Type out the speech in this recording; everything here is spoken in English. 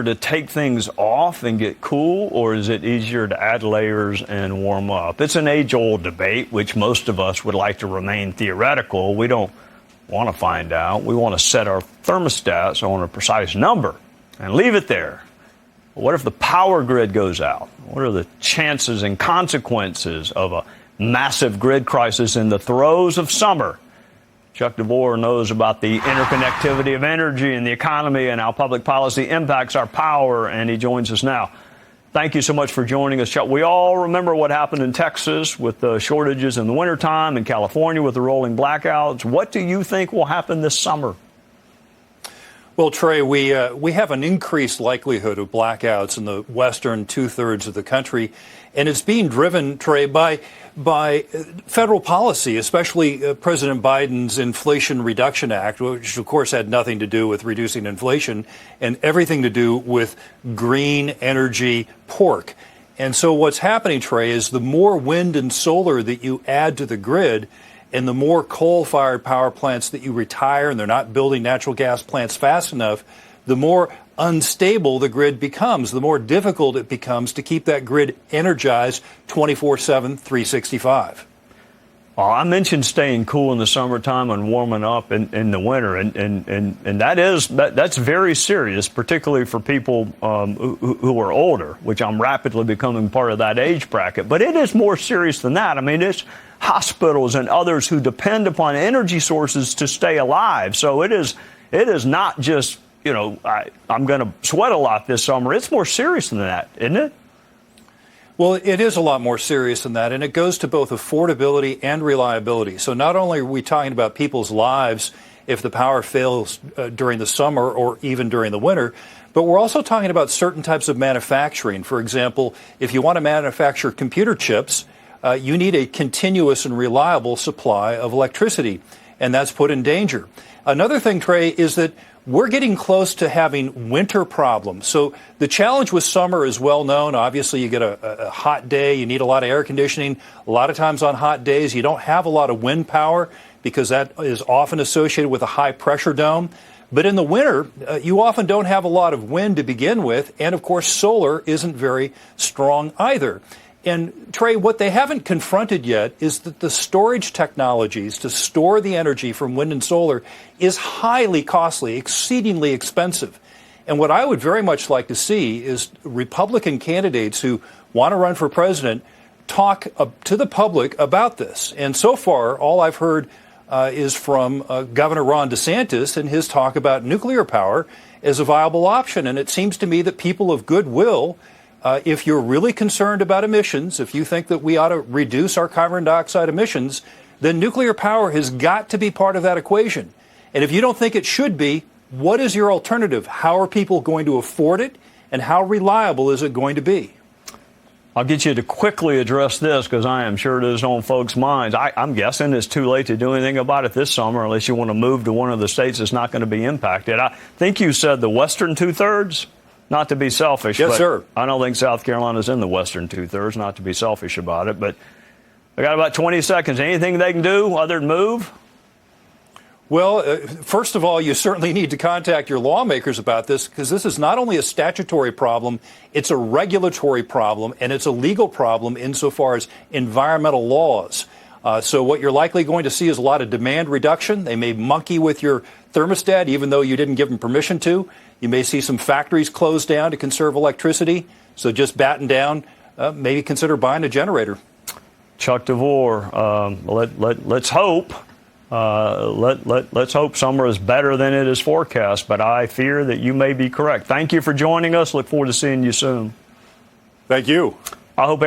to take things off and get cool, or is it easier to add layers and warm up? It's an age-old debate, which most of us would like to remain theoretical. We don't want to find out. We want to set our thermostats on a precise number and leave it there. But what if the power grid goes out? What are the chances and consequences of a massive grid crisis in the throes of summer? Chuck DeVore knows about the interconnectivity of energy and the economy and how public policy impacts our power, and he joins us now. Thank you so much for joining us, Chuck. We all remember what happened in Texas with the shortages in the wintertime, in California with the rolling blackouts. What do you think will happen this summer? Well, Trey, we have an increased likelihood of blackouts in the western two-thirds of the country, and it's being driven, Trey, by federal policy, especially President Biden's Inflation Reduction Act, which, of course, had nothing to do with reducing inflation and everything to do with green energy pork. And so what's happening, Trey, is the more wind and solar that you add to the grid and the more coal-fired power plants that you retire and they're not building natural gas plants fast enough, the more unstable the grid becomes, the more difficult it becomes to keep that grid energized 24/7, 365. Well, I mentioned staying cool in the summertime and warming up in the winter, and that's very serious, particularly for people who are older, which I'm rapidly becoming part of that age bracket. But it is more serious than that. I mean, it's hospitals and others who depend upon energy sources to stay alive. So it is not just, I'm going to sweat a lot this summer. It's more serious than that, isn't it? Well, it is a lot more serious than that, and it goes to both affordability and reliability. So not only are we talking about people's lives if the power fails during the summer or even during the winter, but we're also talking about certain types of manufacturing. For example, if you want to manufacture computer chips, you need a continuous and reliable supply of electricity, and that's put in danger. Another thing, Trey, is that we're getting close to having winter problems. So the challenge with summer is well known. Obviously, you get a hot day. You need a lot of air conditioning. A lot of times on hot days, you don't have a lot of wind power because that is often associated with a high pressure dome. But in the winter, you often don't have a lot of wind to begin with. And, of course, solar isn't very strong either. And, Trey, what they haven't confronted yet is that the storage technologies to store the energy from wind and solar is highly costly, exceedingly expensive. And what I would very much like to see is Republican candidates who want to run for president talk to the public about this. And so far, all I've heard is from Governor Ron DeSantis and his talk about nuclear power as a viable option. And it seems to me that people of goodwill, if you're really concerned about emissions, if you think that we ought to reduce our carbon dioxide emissions, then nuclear power has got to be part of that equation. And if you don't think it should be, what is your alternative? How are people going to afford it? And how reliable is it going to be? I'll get you to quickly address this because I am sure it is on folks' minds. I'm guessing it's too late to do anything about it this summer unless you want to move to one of the states that's not going to be impacted. I think you said the western two-thirds? Not to be selfish, yes, but sir. I don't think South Carolina's in the western two-thirds, not to be selfish about it. But I got about 20 seconds. Anything they can do other than move? Well, first of all, you certainly need to contact your lawmakers about this because this is not only a statutory problem, it's a regulatory problem, and it's a legal problem insofar as environmental laws. So what you're likely going to see is a lot of demand reduction. They may monkey with your thermostat even though you didn't give them permission to. You may see some factories close down to conserve electricity. So just batten down, maybe consider buying a generator. Chuck DeVore, let's hope. Let's hope summer is better than it is forecast, but I fear that you may be correct. Thank you for joining us. Look forward to seeing you soon. Thank you. I hope everyone